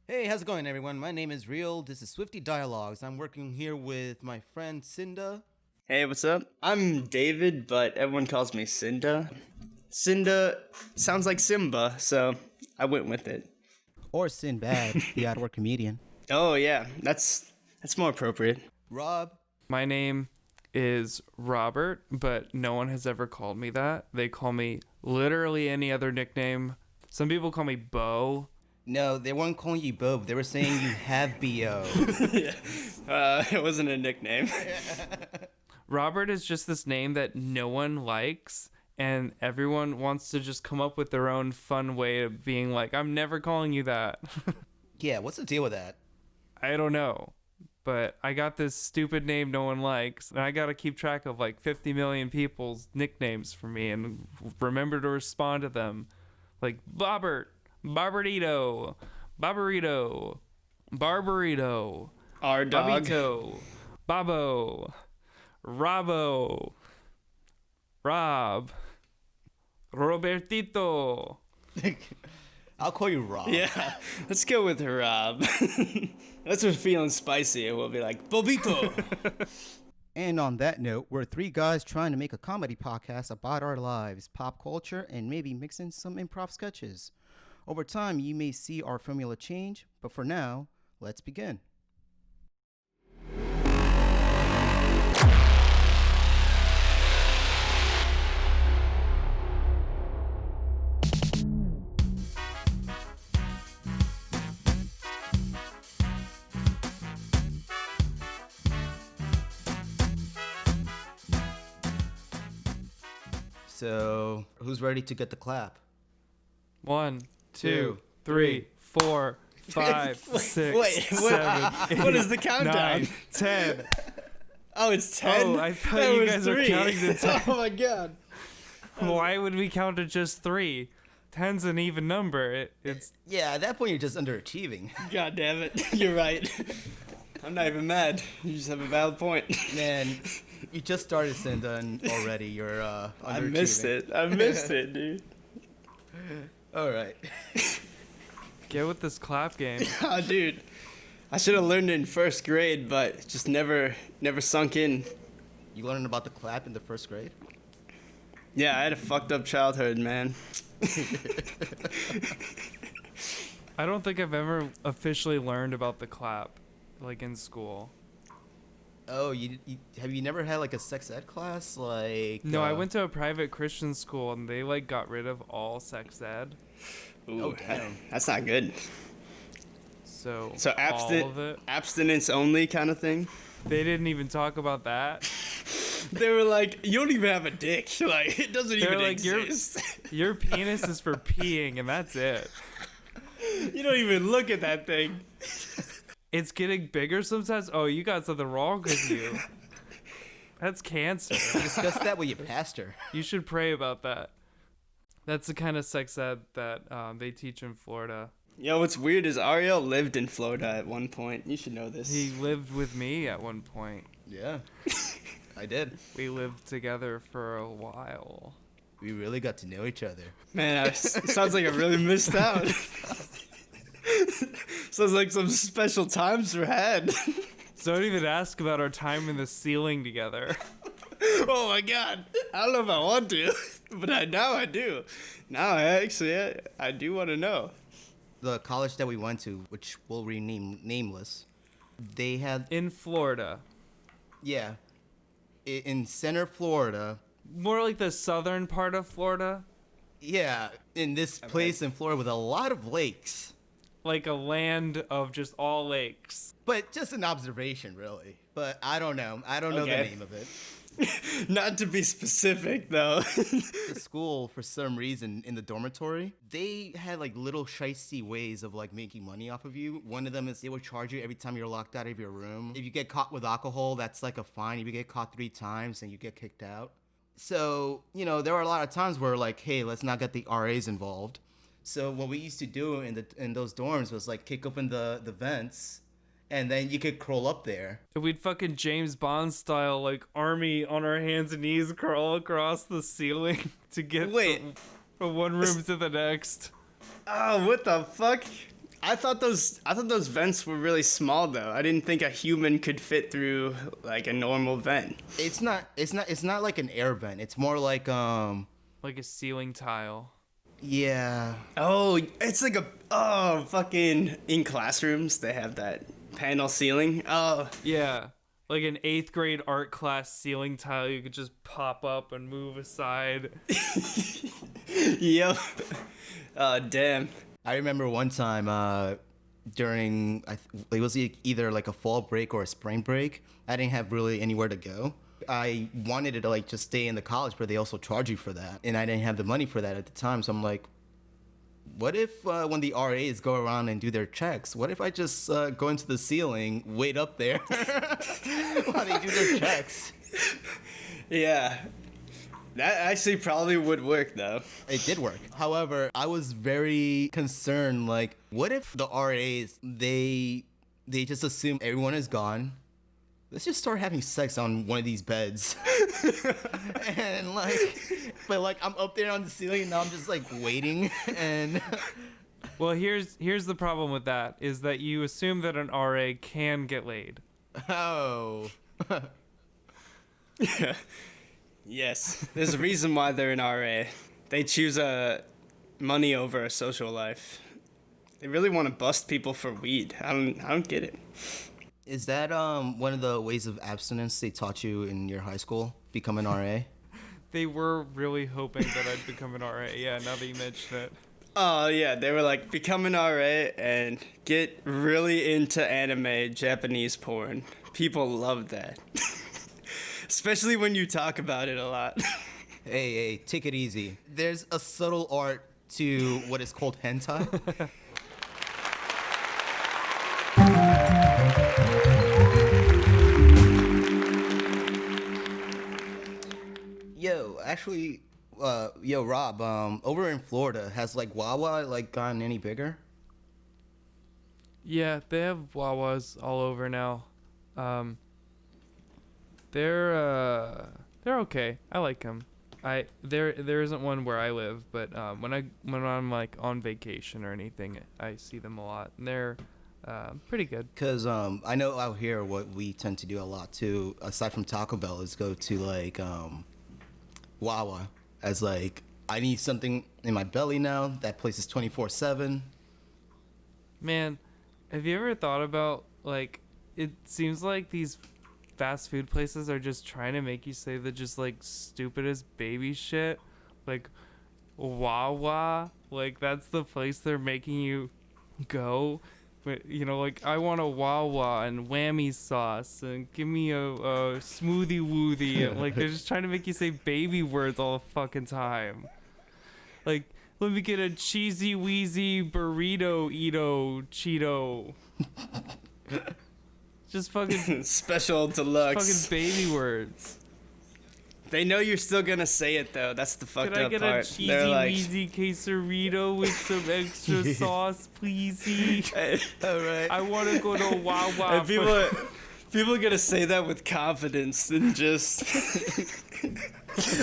Hey, how's it going, everyone? My name is Real. This is Swifty Dialogues. I'm working here with my friend Cinda. Hey, what's up? I'm David, but everyone calls me Cinda. Cinda sounds like Simba, so I went with it. Or Sinbad, the out-of-work comedian. Oh yeah, that's more appropriate. Rob. My name is Robert, but no one has ever called me that. They call me literally any other nickname. Some people call me Bo. No, they weren't calling you Bo. They were saying you have B.O. It wasn't a nickname. Robert is just this name that no one likes, and everyone wants to just come up with their own fun way of being like, I'm never calling you that. Yeah, what's the deal with that? I don't know, but I got this stupid name no one likes, and I got to keep track of like 50 million people's nicknames for me and remember to respond to them. Like Bobbert, Barbarito, Barbarito, Barbarito, Our dog. Babito, Babo, Robbo, Rob, Robertito. I'll call you Rob. Yeah, let's go with Rob. That's what's feeling spicy. We'll be like, Bobito. And on that note, we're three guys trying to make a comedy podcast about our lives, pop culture, and maybe mix in some improv sketches. Over time, you may see our formula change, but for now, let's begin. So, who's ready to get the clap? 1, 2, 3, 4, 5, 6, Wait, 7, 8, what is the countdown? 9, 10. Oh, it's 10? Oh, I thought That you was guys were 3. counting to 10. Oh my god. Why would we count to just 3? 10's an even number. It's Yeah, at that point, you're just underachieving. God damn it. You're right. I'm not even mad. You just have a valid point. Man, you just started Cinda and already you're underachieving. I missed it, dude. All right. get with this clap game. Oh, dude. I should have learned it in first grade, but it just never sunk in. You learned about the clap in the first grade? Yeah, I had a fucked up childhood, man. I don't think I've ever officially learned about the clap, like in school. Oh, you have you never had like a sex ed class? Like No, I went to a private Christian school and they like got rid of all sex ed. Ooh, Oh, damn. That's not good. So So all of it. abstinence only kind of thing? They didn't even talk about that. They were like, you don't even have a dick. Like, it doesn't They're even like, exist. Your penis is for peeing and that's it. You don't even look at that thing. It's getting bigger sometimes. Oh, you got something wrong with you. That's cancer. discuss that with your pastor. You should pray about that. That's the kind of sex ed that they teach in Florida. Yo, what's weird is Ariel lived in Florida at one point. You should know this. He lived with me at one point. Yeah, I did. We lived together for a while. We really got to know each other. Man, it sounds like I really missed out. Sounds like some special times were had. So don't even ask about our time in the ceiling together. Oh my god. I don't know if I want to, but now I do. Now I do want to know. The college that we went to, which we'll rename nameless, they had In Florida. yeah, in Center, Florida. More like the southern part of Florida. Yeah, in this place in Florida with a lot of lakes. Like a land of just all lakes. But just an observation, really. But I don't know. I don't know the Okay. name of it. Not to be specific though. The school, for some reason, in the dormitory, they had like little shisty ways of like making money off of you. One of them is they would charge you every time you're locked out of your room. If you get caught with alcohol, that's like a fine. If you get caught 3 times, then you get kicked out. So, you know, there were a lot of times where like, hey, let's not get the RAs involved. So what we used to do in those dorms was like kick open the vents, and then you could crawl up there. We'd fucking James Bond style, like army on our hands and knees, crawl across the ceiling to get Wait. from one room to the next. Oh, what the fuck? I thought those vents were really small though. I didn't think a human could fit through like a normal vent. It's not like an air vent. It's more like Like a ceiling tile. yeah. Oh, it's like fucking in classrooms they have that panel ceiling. Oh, Yeah. Like an 8th grade art class ceiling tile you could just pop up and move aside. yep. Oh, damn. I remember one time during it was either like a fall break or a spring break. I didn't have really anywhere to go. I wanted to like just stay in the college, but they also charge you for that, and I didn't have the money for that at the time. So I'm like, what if when the RAs go around and do their checks, what if I just go into the ceiling, wait up there while they do their checks? Yeah. That actually probably would work though. It did work. However, I was very concerned, like, what if the RAs, they just assume everyone is gone? Let's just start having sex on one of these beds. And but I'm up there on the ceiling and now I'm just like waiting and Well, here's the problem with that is that you assume that an RA can get laid. oh. Yes. There's a reason why they're an RA. They choose money over a social life. They really want to bust people for weed. I don't get it. Is that one of the ways of abstinence they taught you in your high school? Become an RA? They were really hoping that I'd become an RA. Yeah, now that you mention it. Oh yeah, they were like, become an RA and get really into anime Japanese porn. People love that. Especially when you talk about it a lot. Hey, take it easy. There's a subtle art to what is called hentai. Yo, Rob, over in Florida, has like Wawa like gotten any bigger? Yeah, they have Wawas all over now. They're okay. I like them. There isn't one where I live, but when I'm like on vacation or anything, I see them a lot. And they're pretty good. Cause I know out here what we tend to do a lot too, aside from Taco Bell, is go to like Wawa as like I need something in my belly now. That place is 24/7. Man, have you ever thought about like it seems like these fast food places are just trying to make you say the just like stupidest baby shit, like Wawa, like that's the place they're making you go. But you know, like I want a Wawa and whammy sauce and give me a smoothie woothie, and like they're just trying to make you say baby words all the fucking time. Like, let me get a cheesy wheezy burrito Cheeto. Just fucking special deluxe. fucking baby words. They know you're still gonna say it though. That's the fucked Could I up get part. a cheesy They're like, wheezy quesarito with some extra sauce, please? All right. I want to go to Wawa. and people are gonna say that with confidence and just.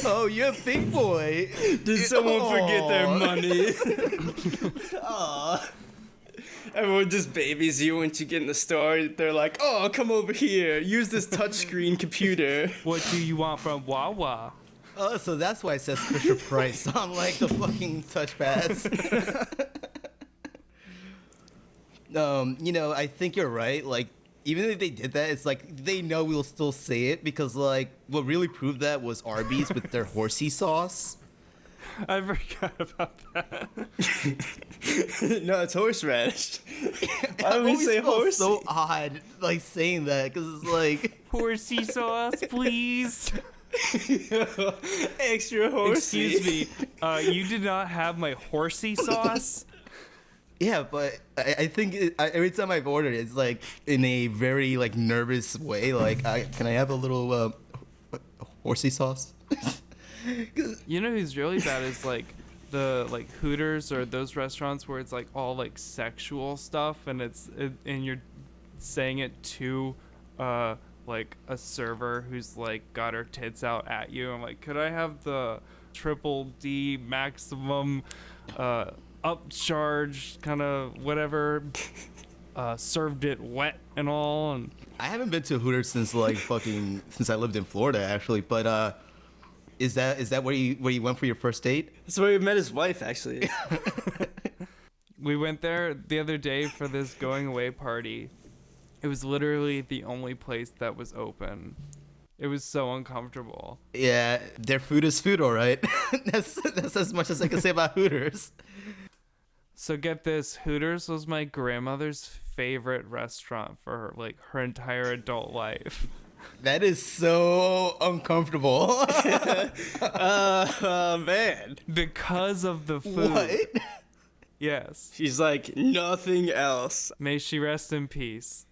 Oh, you're a big boy. Did someone forget their Aw. money? Everyone just babies you once you get in the store. They're like, oh, come over here. Use this touchscreen computer. What do you want from Wawa? Oh, so that's why it says Fisher Price on like the fucking touchpads. I think you're right. Like, even if they did that, it's like they know we'll still say it because like what really proved that was Arby's with their horsey sauce. I forgot about that. No, it's horseradish. Why I do we always say felt horsey? so odd, like saying that because it's like Horsey sauce, please. Extra horsey. Excuse me. You did not have my horsey sauce? yeah, but I think every time I've ordered it, it's like in a very like nervous way. Like, can I have a little horsey sauce? You know who's really bad is like the like Hooters or those restaurants where it's like all like sexual stuff and and you're saying it to like a server who's like got her tits out at you. I'm like, could I have the triple D maximum upcharged, kind of whatever. Served it wet and all. And I haven't been to Hooters since since I lived in Florida actually. But is that where you went for your first date? That's where we met his wife, actually. we went there the other day for this going away party. It was literally the only place that was open. It was so uncomfortable. Yeah, their food is food, all right. That's as much as I can say about Hooters. So get this, Hooters was my grandmother's favorite restaurant for her entire adult life. That is so uncomfortable. Man. Because of the food. What? Yes. She's like, nothing else. May she rest in peace.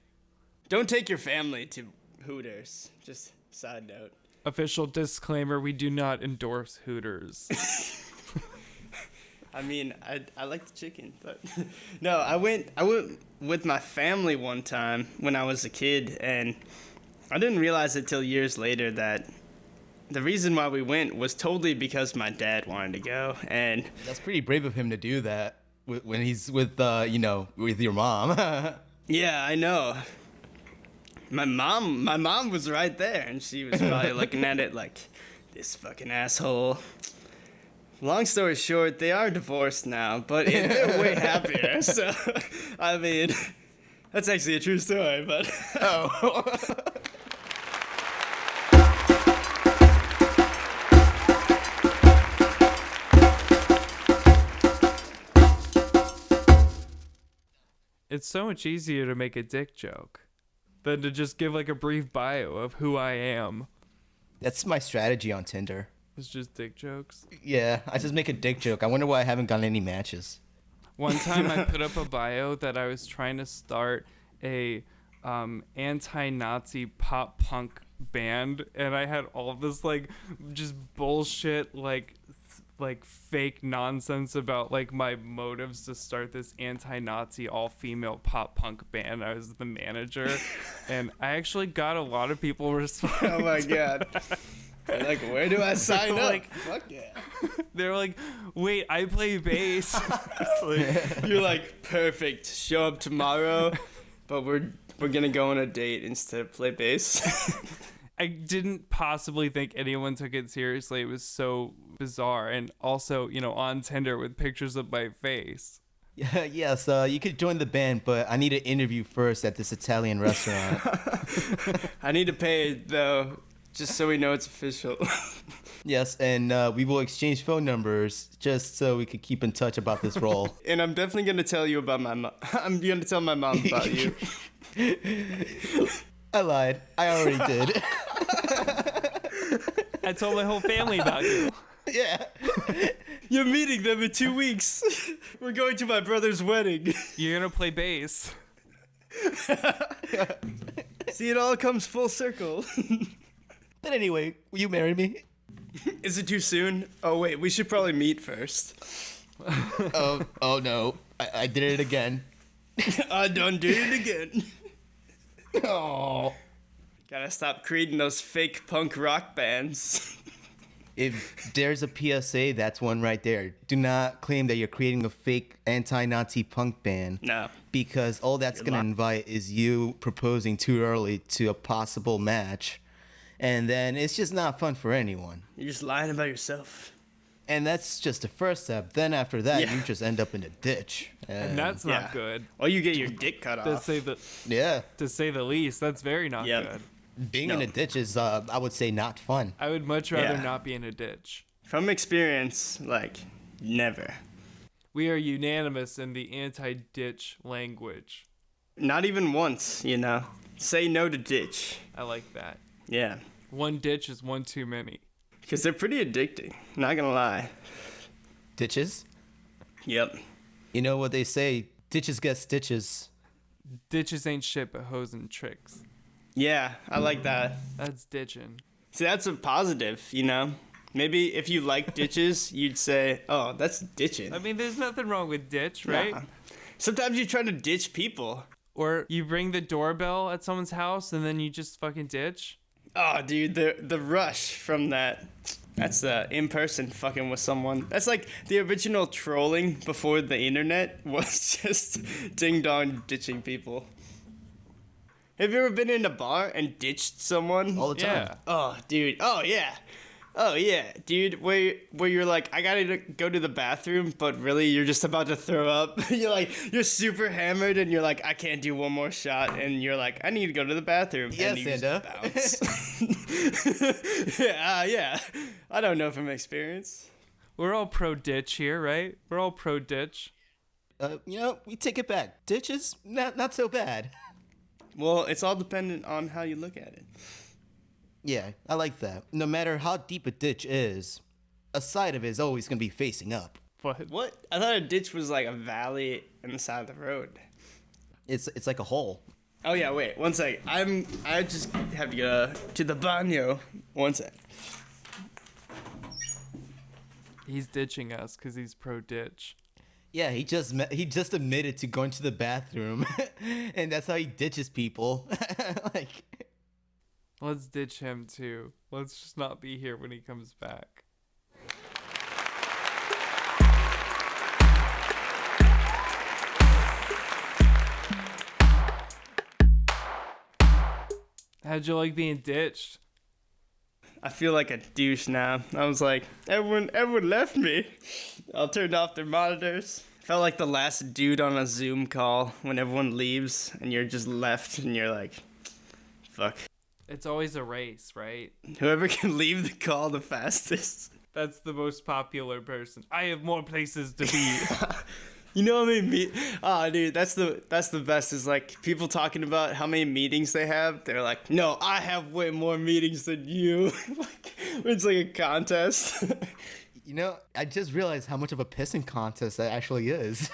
Don't take your family to Hooters. Just side note. Official disclaimer, we do not endorse Hooters. I mean, I like the chicken, but no, I went with my family one time when I was a kid, and I didn't realize it till years later that the reason why we went was totally because my dad wanted to go, and That's pretty brave of him to do that when he's with with your mom. yeah, I know. My mom was right there, and she was probably looking at it like, this fucking asshole. Long story short, they are divorced now, but they're way happier. So, I mean, that's actually a true story, but... Oh. It's so much easier to make a dick joke than to just give a brief bio of who I am. That's my strategy on Tinder. It's just dick jokes. Yeah, I just make a dick joke. I wonder why I haven't gotten any matches. One time I put up a bio that I was trying to start a anti-Nazi pop punk band, and I had all this just bullshit fake nonsense about my motives to start this anti-Nazi all-female pop punk band. I was the manager, and I actually got a lot of people responding. Oh my god. They're like, where do I sign up? Fuck yeah. They're like, wait, I play bass. You're like, perfect. Show up tomorrow, but we're gonna go on a date instead of play bass. I didn't possibly think anyone took it seriously. It was so bizarre, and also, on Tinder with pictures of my face. Yeah, yes, you could join the band, but I need an interview first at this Italian restaurant. I need to pay though. Just so we know it's official. Yes, and we will exchange phone numbers just so we could keep in touch about this role. And I'm definitely going to tell you about my mom. I'm going to tell my mom about you. I lied. I already did. I told my whole family about you. Yeah. You're meeting them in 2 weeks. We're going to my brother's wedding. You're going to play bass. See, it all comes full circle. But anyway, will you marry me? Is it too soon? Oh, wait, we should probably meet first. Oh no. I did it again. I done did it again. Oh. Gotta stop creating those fake punk rock bands. If there's a PSA, that's one right there. Do not claim that you're creating a fake anti-Nazi punk band. No. Because all that's going to invite is you proposing too early to a possible match. And then it's just not fun for anyone. You're just lying about yourself. And that's just the first step. Then after that, you just end up in a ditch. And that's not good. Or you get your dick cut To off. say the Yeah. to say the least, that's very not good. Being in a ditch is, I would say, not fun. I would much rather Yeah. not be in a ditch. From experience, never. We are unanimous in the anti-ditch language. Not even once, Say no to ditch. I like that. Yeah. One ditch is one too many. Because they're pretty addicting. Not gonna lie. Ditches? Yep. You know what they say, ditches get stitches. Ditches ain't shit but hoes and tricks. Yeah, I like that. That's ditching. See, that's a positive, Maybe if you like ditches, you'd say, oh, that's ditching. I mean, there's nothing wrong with ditch, right? Nah. Sometimes you try to ditch people. Or you ring the doorbell at someone's house and then you just fucking ditch. Oh, dude, the rush from that. That's in person fucking with someone. That's like the original trolling before the internet was just ding dong ditching people. Have you ever been in a bar and ditched someone? All the time. Yeah. Oh, dude. Oh, yeah. Oh, yeah, dude. Where you're like, I gotta go to the bathroom, but really you're just about to throw up. You're super hammered, and you're like, I can't do one more shot, and you're like, I need to go to the bathroom. Yes, and you Santa. bounce. Yeah. I don't know from experience. We're all pro ditch here, right? We're all pro ditch. We take it back. Ditches, not so bad. Well, it's all dependent on how you look at it. Yeah, I like that. No matter how deep a ditch is, a side of it is always gonna be facing up. What? I thought a ditch was like a valley in the side of the road. It's like a hole. Oh yeah, wait, one sec. I just have to go to the baño. One sec. He's ditching us because he's pro ditch. Yeah, he just admitted to going to the bathroom, and that's how he ditches people. Like, Let's ditch him too. Let's just not be here when he comes back. How'd you like being ditched? I feel like a douche now. I was like, everyone left me. I turned off their monitors. Felt like the last dude on a Zoom call when everyone leaves and you're just left and you're like, fuck. It's always a race, right? Whoever can leave the call the fastest. That's the most popular person. I have more places to be. You know how many dude, that's the best is like people talking about how many meetings they have. They're like, no, I have way more meetings than you. Like, it's like a contest. I just realized how much of a pissing contest that actually is.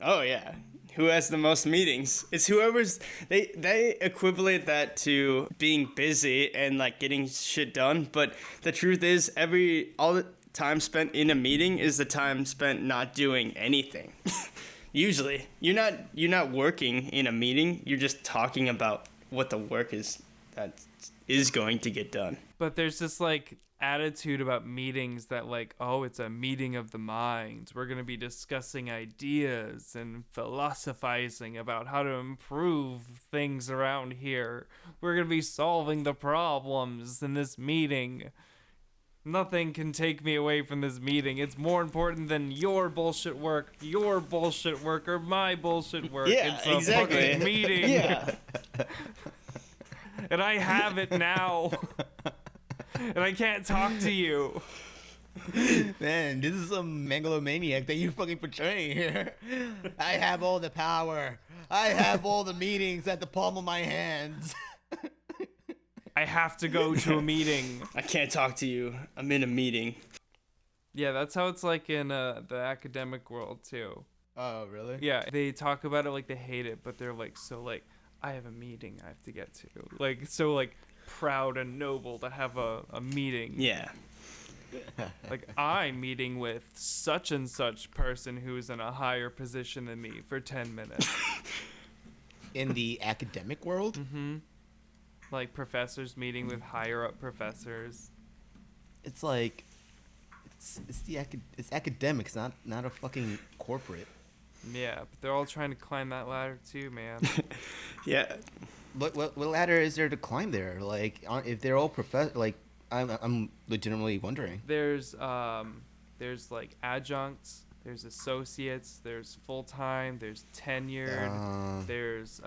Oh yeah. Who has the most meetings? It's whoever's they equivalent that to being busy and like getting shit done, but the truth is all the time spent in a meeting is the time spent not doing anything. Usually, you're not working in a meeting, you're just talking about what the work is that is going to get done. But there's this like attitude about meetings that like, oh, it's a meeting of the minds. We're going to be discussing ideas and philosophizing about how to improve things around here. We're going to be solving the problems in this meeting. Nothing can take me away from this meeting. It's more important than your bullshit work, or my bullshit work. Yeah, it's a exactly. fucking meeting. Yeah. And I have it now. And I can't talk to you. Man, this is some megalomaniac that you're fucking portraying here. I have all the power. I have all the meetings at the palm of my hands. I have to go to a meeting. I can't talk to you. I'm in a meeting. Yeah, that's how it's like in the academic world too. Oh, really? Yeah, they talk about it like they hate it, but they're like, so like, I have a meeting I have to get to. Like, so like proud and noble to have a meeting. Yeah. Like, I'm meeting with such and such person who's in a higher position than me for 10 minutes. In the academic world? Mm-hmm. Like professors meeting with higher up professors. It's like, it's academics, not a fucking corporate. Yeah, but they're all trying to climb that ladder too, man. Yeah. What ladder is there to climb there? Like, if they're all I'm legitimately wondering. There's like adjuncts, there's associates, there's full-time, there's tenured, there's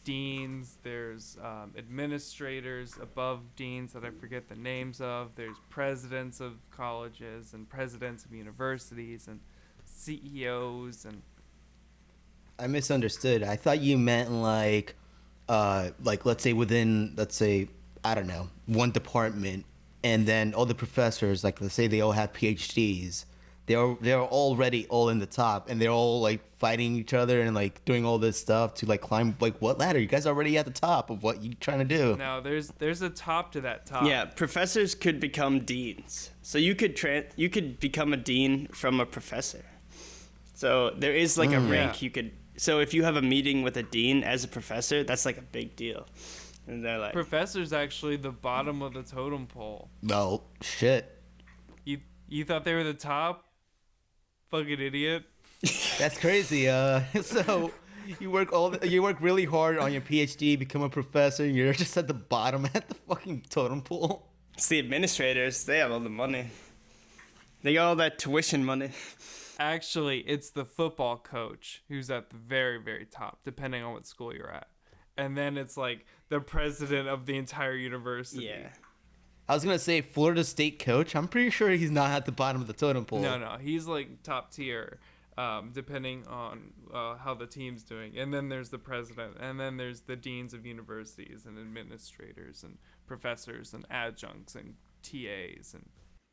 deans, there's administrators above deans that I forget the names of, there's presidents of colleges and presidents of universities and CEOs and... I misunderstood. I thought you meant like let's say I don't know, one department, and then all the professors, like let's say they all have PhDs. They're already all in the top, and they're all like fighting each other and like doing all this stuff to like climb. Like, what ladder? You guys already at the top of what you trying to do? No, there's a top to that top. Yeah, professors could become deans. So you could become a dean from a professor. So there is like a rank you could. So if you have a meeting with a dean as a professor, that's like a big deal. And they're like, Professor's actually the bottom of the totem pole. No, shit. You thought they were the top? Fucking idiot. That's crazy. So you work really hard on your PhD, become a professor, and you're just at the bottom at the fucking totem pole. it's the administrators. They have all the money. They got all that tuition money. Actually, it's the football coach who's at the very, very top, depending on what school you're at. And then it's like the president of the entire university. Yeah. I was gonna say Florida State coach. I'm pretty sure he's not at the bottom of the totem pole. No, he's like top tier, depending on how the team's doing. And then there's the president, and then there's the deans of universities and administrators and professors and adjuncts and TAs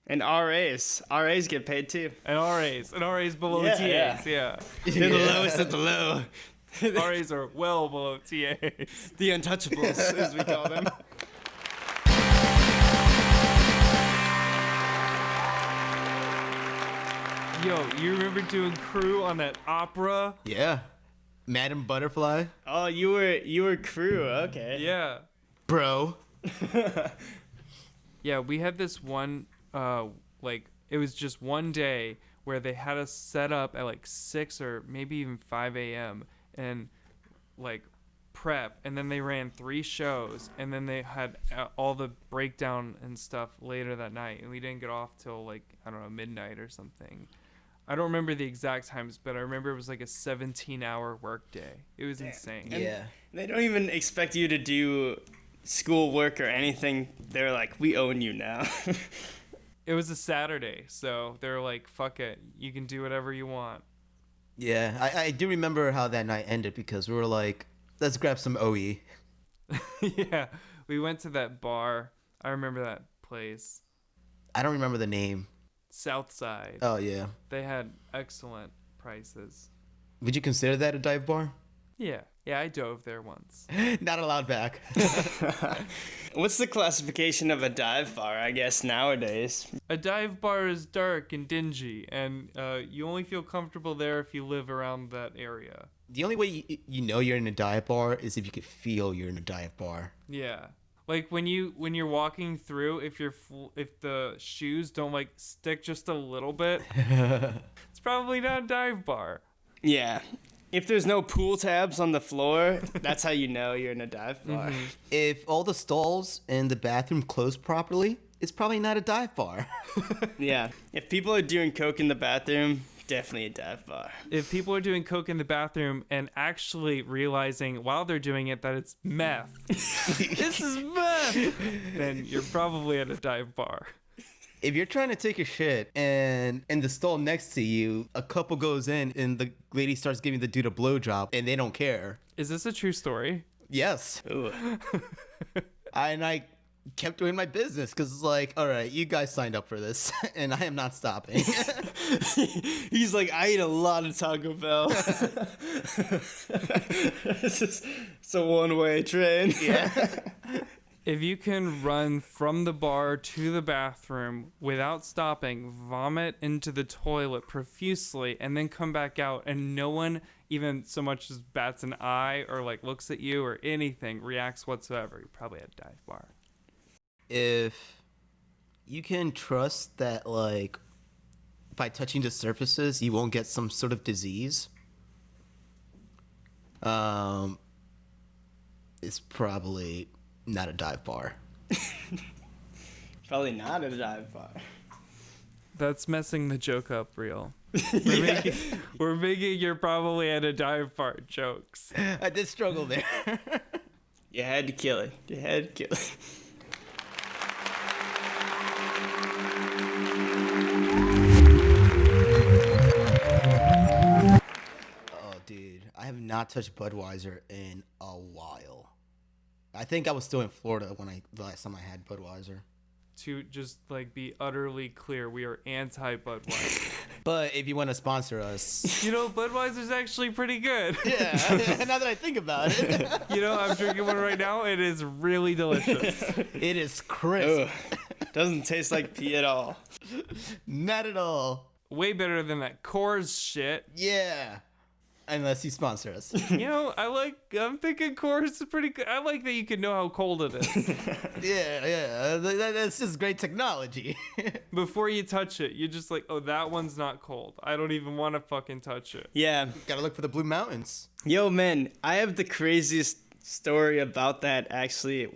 And RAs. RAs get paid too. and RAs below the TAs. Yeah. They're the lowest at the low. RAs are well below TAs. The untouchables, as we call them. Yo, you remember doing crew on that opera? Yeah, Madam Butterfly, Oh, you were crew. Okay. Yeah. bro. Yeah, we had this one, it was just one day where they had us set up at like 6 or maybe even 5 a.m. and like prep, and then they ran 3 shows, and then they had all the breakdown and stuff later that night, and we didn't get off till like, I don't know, midnight or something. I don't remember the exact times, but I remember it was like a 17-hour work day. It was insane. Yeah. They don't even expect you to do school work or anything. They're like, we own you now. It was a Saturday, so they're like, fuck it, you can do whatever you want. Yeah, I do remember how that night ended because we were like, let's grab some OE. Yeah, we went to that bar. I remember that place. I don't remember the name. Southside. Oh, yeah. They had excellent prices. Would you consider that a dive bar? Yeah, I dove there once. Not allowed back. What's the classification of a dive bar, I guess, nowadays? A dive bar is dark and dingy, and you only feel comfortable there if you live around that area. The only way you know you're in a dive bar is if you could feel you're in a dive bar. Yeah. Like when you're walking through, if the shoes don't like stick just a little bit, it's probably not a dive bar. Yeah. If there's no pool tabs on the floor, that's how you know you're in a dive bar. Mm-hmm. If all the stalls in the bathroom close properly, it's probably not a dive bar. Yeah. If people are doing coke in the bathroom, definitely a dive bar. If people are doing coke in the bathroom and actually realizing while they're doing it that it's meth, this is meth, then you're probably at a dive bar. If you're trying to take a shit and in the stall next to you, a couple goes in and the lady starts giving the dude a blowjob and they don't care. Is this a true story? Yes. Ooh. I kept doing my business because it's like, all right, you guys signed up for this and I am not stopping. He's like, I eat a lot of Taco Bell. It's a one-way train. Yeah. If you can run from the bar to the bathroom without stopping, vomit into the toilet profusely, and then come back out, and no one even so much as bats an eye or like looks at you or anything, reacts whatsoever, you're probably at a dive bar. If you can trust that, like, by touching the surfaces, you won't get some sort of disease, it's probably not a dive bar. Probably not a dive bar. That's messing the joke up real. Yeah. We're making you're probably at a dive bar jokes. I did struggle there. You had to kill it. You had to kill it. Oh, dude, I have not touched Budweiser in a while. I think I was still in Florida when the last time I had Budweiser. To just like be utterly clear, we are anti Budweiser. But if you want to sponsor us, You know, Budweiser's actually pretty good. yeah. Now that I think about it, You know, I'm drinking one right now. It is really delicious. it is crisp. Ugh. Doesn't taste like pee at all. Not at all. Way better than that Coors shit. Yeah. Unless you sponsor us. I'm thinking Coors is pretty good. I like that you can know how cold it is. Yeah. That's just great technology. Before you touch it, you're just like, oh, that one's not cold. I don't even want to fucking touch it. Yeah. Gotta look for the Blue Mountains. Yo, man, I have the craziest story about that, actually.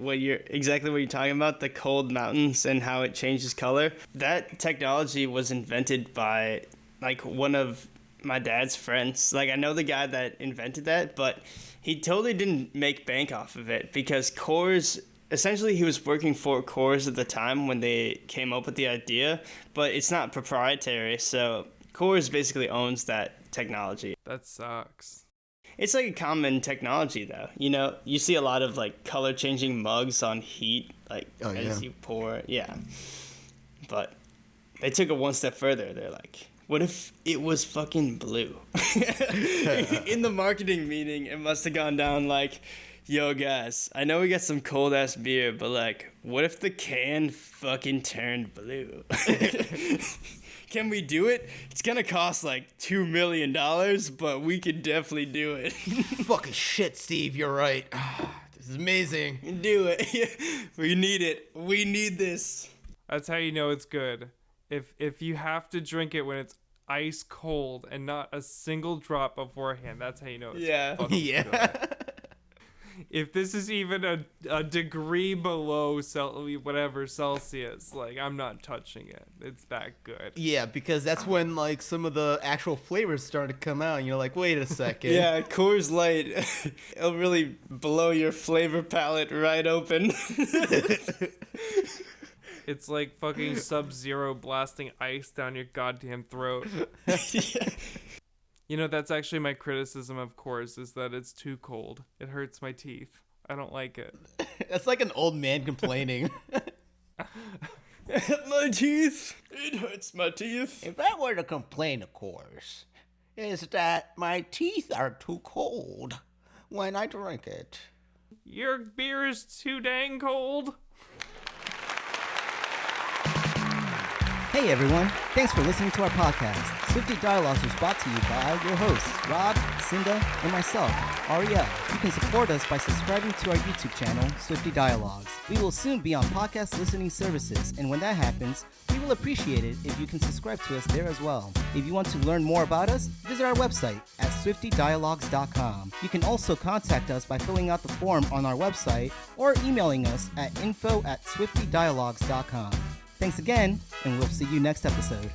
Exactly what you're talking about, the cold mountains and how it changes color. That technology was invented by, like, one of my dad's friends. Like, I know the guy that invented that, but he totally didn't make bank off of it because Coors, essentially he was working for Coors at the time when they came up with the idea, but it's not proprietary, so Coors basically owns that technology. That sucks. It's like a common technology, though. You know, you see a lot of, like, color changing mugs on heat, like, as you pour. Yeah. But they took it one step further. They're like, what if it was fucking blue? In the marketing meeting, it must have gone down like, yo, guys, I know we got some cold-ass beer, but, like, what if the can fucking turned blue? Can we do it? It's gonna cost, like, $2 million, but we could definitely do it. Fucking shit, Steve, you're right. This is amazing. Do it. We need it. We need this. That's how you know it's good. If you have to drink it when it's ice cold and not a single drop beforehand, that's how you know it's fucking good. If this is even a degree below Celsius, like, I'm not touching it. It's that good. Yeah, because that's when, like, some of the actual flavors start to come out, and you're like, wait a second. Yeah, Coors Light, it'll really blow your flavor palette right open. It's like fucking Sub-Zero blasting ice down your goddamn throat. Yeah. You know, that's actually my criticism of Coors, is that it's too cold. It hurts my teeth. I don't like it. That's like an old man complaining. My teeth. It hurts my teeth. If I were to complain, of course, is that my teeth are too cold when I drink it. Your beer is too dang cold. Hey everyone, thanks for listening to our podcast. Swifty Dialogues is brought to you by your hosts, Rod, Cinda, and myself, Aria. You can support us by subscribing to our YouTube channel, Swifty Dialogues. We will soon be on podcast listening services, and when that happens, we will appreciate it if you can subscribe to us there as well. If you want to learn more about us, visit our website at swiftydialogues.com. You can also contact us by filling out the form on our website or emailing us at info@swiftydialogues.com. Thanks again, and we'll see you next episode.